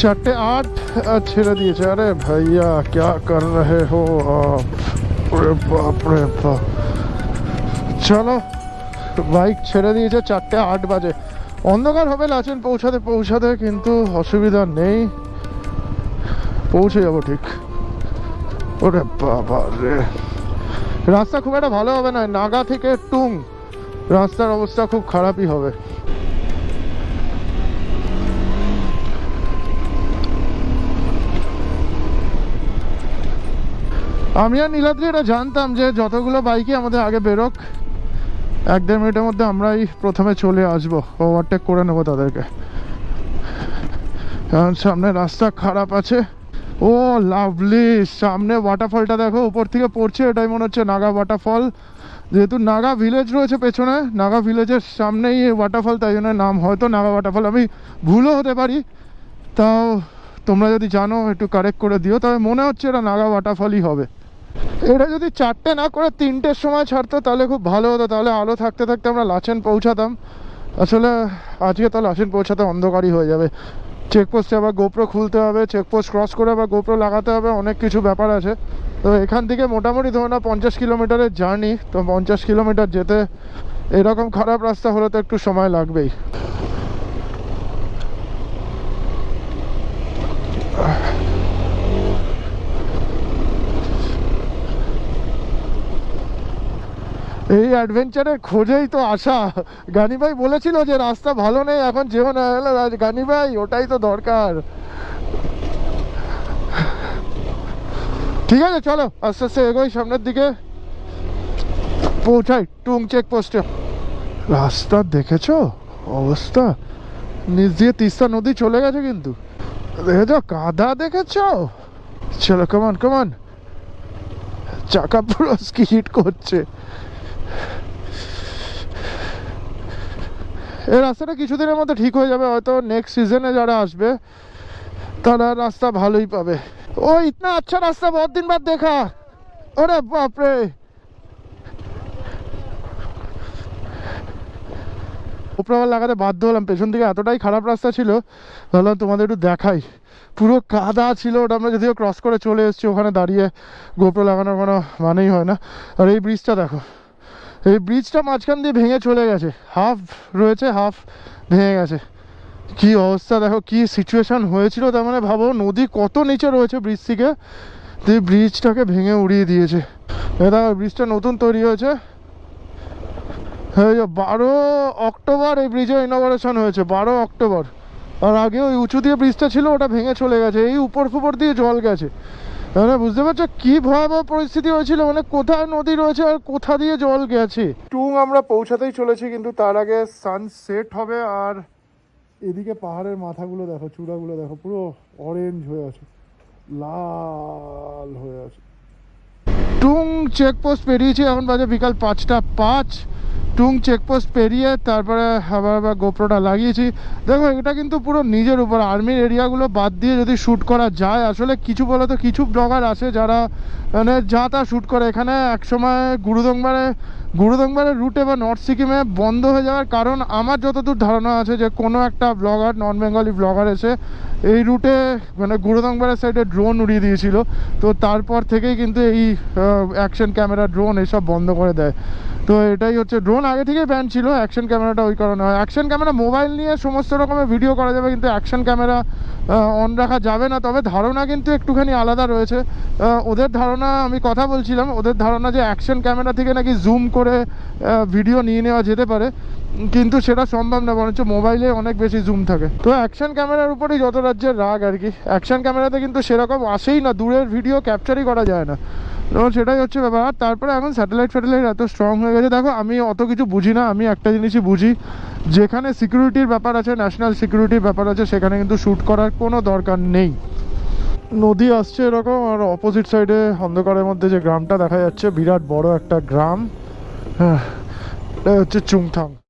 4:08 ছেড়ে দিয়েছে। আরে ভাইয়া क्या कर रहे हो आप? अरे बाप रे बाप। চলো, বাইক ছেড়ে দিয়েছে, 4:08 বাজে। অন্ধকার হবে লাচেন পৌঁছাতে, কিন্তু অসুবিধা নেই, পৌঁছে যাবো ঠিক। ওরে বাবা রে, রাস্তা খুব একটা ভালো হবে না, নাগা থেকে টুং রাস্তার অবস্থা খুব খারাপই হবে। আমি আর নীলাদ্রি এটা জানতাম যে যতগুলো বাইকই আমাদের আগে বেরোক, 1-1.5 মিনিটের মধ্যে আমরাই প্রথমে চলে আসবো, ওভারটেক করে নেবো তাদেরকে, কারণ সামনে রাস্তা খারাপ আছে। ও লাভলি, সামনে ওয়াটারফলটা দেখো উপর থেকে পড়ছে, এটাই মনে হচ্ছে নাগা ওয়াটারফল। যেহেতু নাগা ভিলেজ রয়েছে পেছনে, নাগা ভিলেজের সামনেই এই ওয়াটারফল, তাই জন্য নাম হয়তো নাগা ওয়াটারফল। আমি ভুলও হতে পারি, তাও তোমরা যদি জানো একটু কারেক্ট করে দিও। তবে মনে হচ্ছে এটা নাগা ওয়াটারফলই হবে। এটা যদি 4টে না করে 3টের সময় ছাড়তো তাহলে খুব ভালো হতো, তাহলে আলো থাকতে থাকতে আমরা লাচেন পৌঁছাতাম। আসলে আজকে তো লাচেন পৌঁছাতে অন্ধকারই হয়ে যাবে। চেকপোস্টে আবার গোপ্রো খুলতে হবে, চেকপোস্ট ক্রস করে আবার গোপ্রো লাগাতে হবে, অনেক কিছু ব্যাপার আছে। তো এখান থেকে মোটামুটি ধরো না 50 কিলোমিটারের জার্নি, তো 50 কিলোমিটার যেতে এরকম খারাপ রাস্তা হলে তো একটু সময় লাগবেই। এই অ্যাডভেঞ্চারের খোঁজেই তো আসা। গানি ভাই বলেছিল যে রাস্তা ভালো নেই, এখন যেও না হলো গানি ভাই, ওটাই তো দরকার। ঠিক আছে, চলো আস্তে আস্তে এগোই সামনের দিকে, পৌঁছাই টুং চেকপোস্টে। রাস্তা দেখেছো অবস্থা, নিচ দিয়ে তিস্তা নদী চলে গেছে, কিন্তু দেখেছো কাদা, দেখেছো? চলো কমান কমান, চাকা পুরো স্কিড করছে। এই রাস্তাটা কিছুদিনের মধ্যে ঠিক হয়ে যাবে, হয়তো নেক্সট সিজনে যারা আসবে তারা রাস্তা ভালোই পাবে। ও ইতনা আচ্ছা রাস্তা বহুত দিন বাদ দেখা। ওরে বাপরে, উপরে লাগাতে বাধ্য হলাম, পেছন থেকে এতটাই খারাপ রাস্তা ছিল, ভাবলাম তোমাদের একটু দেখাই। পুরো কাদা ছিল ওটা, আমরা যদিও ক্রস করে চলে এসেছি, ওখানে দাঁড়িয়ে গোপ্রো লাগানোর কোনো মানেই হয় না। আর এই ব্রিজটা দেখো, এই ব্রিজটা মাঝখান দিয়ে ভেঙে চলে গেছে, হাফ রয়েছে হাফ ভেঙে গেছে। কি অবস্থা দেখো, কি সিচুয়েশান হয়েছিল। তার মানে ভাবো নদী কত নিচে রয়েছে ব্রিজ থেকে, তো এই ব্রিজটাকে ভেঙে উড়িয়ে দিয়েছে। এটা ব্রিজটা নতুন তৈরি হয়েছে, 12 অক্টোবর এই ব্রিজের ইনগরেশন হয়েছে, 12 অক্টোবর। আর আগে ওই উঁচু দিয়ে ব্রিজটা ছিল, ওটা ভেঙে চলে গেছে, এই উপর ফুপর দিয়ে জল গেছে। মানে বুঝতে পারছো কি ভয়াবহ পরিস্থিতি হয়েছিল, মানে কোথায় নদী রয়েছে আর কোথা দিয়ে জল গেছে। টুং আমরা পৌঁছাতেই চলেছি, কিন্তু তার আগে সানসেট হবে। আর এদিকে পাহাড়ের মাথাগুলো দেখো, চূড়াগুলো দেখো, পুরো অরেঞ্জ হয়ে আছে, লাল হয়ে আছে। টুং চেকপোস্ট পেরিয়েছি, এখন বাজে বিকাল 5টা 5। টুং চেকপোস্ট পেরিয়ে তারপরে আবার গোপ্রোটা লাগিয়েছি। দেখো এটা কিন্তু পুরো নিজের উপর, আর্মির এরিয়াগুলো বাদ দিয়ে যদি শ্যুট করা যায়। আসলে কিছু বলো তো, কিছু ব্লগার আছে যারা মানে যা তা শ্যুট করে। এখানে একসময় গুরুদংবারের রুটে বা নর্থ সিকিমে বন্ধ হয়ে যাওয়ার কারণ আমার যতদূর ধারণা আছে যে কোনো একটা ব্লগার, নন বেঙ্গলি ব্লগার এসে এই রুটে মানে গুরুদংবারের সাইডে ড্রোন উড়িয়ে দিয়েছিল। তো তারপর থেকেই কিন্তু এই অ্যাকশন ক্যামেরা, ড্রোন এসব বন্ধ করে দেয়। তো এটাই হচ্ছে, ড্রোন আগে থেকেই ব্যান ছিল, অ্যাকশন ক্যামেরাটা ওই কারণে হয়। অ্যাকশন ক্যামেরা মোবাইল নিয়ে সমস্ত রকমের ভিডিও করা যাবে, কিন্তু অ্যাকশন ক্যামেরা অন রাখা যাবে না। তবে ধারণা কিন্তু একটুখানি আলাদা রয়েছে। ওদের ধারণা, আমি কথা বলছিলাম, ওদের ধারণা যে অ্যাকশন ক্যামেরা থেকে নাকি জুম করে ভিডিও নিয়ে নেওয়া যেতে পারে, কিন্তু সেটা সম্ভব না, বরঞ্চ মোবাইলে অনেক বেশি জুম থাকে। তো অ্যাকশন ক্যামেরার উপরেই যত রাজ্যের রাগ আর কি। অ্যাকশন ক্যামেরাতে কিন্তু সেরকম আসেই না, দূরের ভিডিও ক্যাপচারই করা যায় না। তো সেটাই হচ্ছে ব্যাপার। তারপরে এখন স্যাটেলাইট এত স্ট্রং হয়ে গেছে। দেখো আমি অত কিছু বুঝি না, আমি একটা জিনিসই বুঝি, যেখানে সিকিউরিটির ব্যাপার আছে, ন্যাশনাল সিকিউরিটির ব্যাপার আছে, সেখানে কিন্তু শ্যুট করার কোনো দরকার নেই। নদী আসছে এরকম, আর অপোজিট সাইডে অন্ধকারের মধ্যে যে গ্রামটা দেখা যাচ্ছে, বিরাট বড় একটা গ্রাম, হ্যাঁ, এটা হচ্ছে চুংথাং।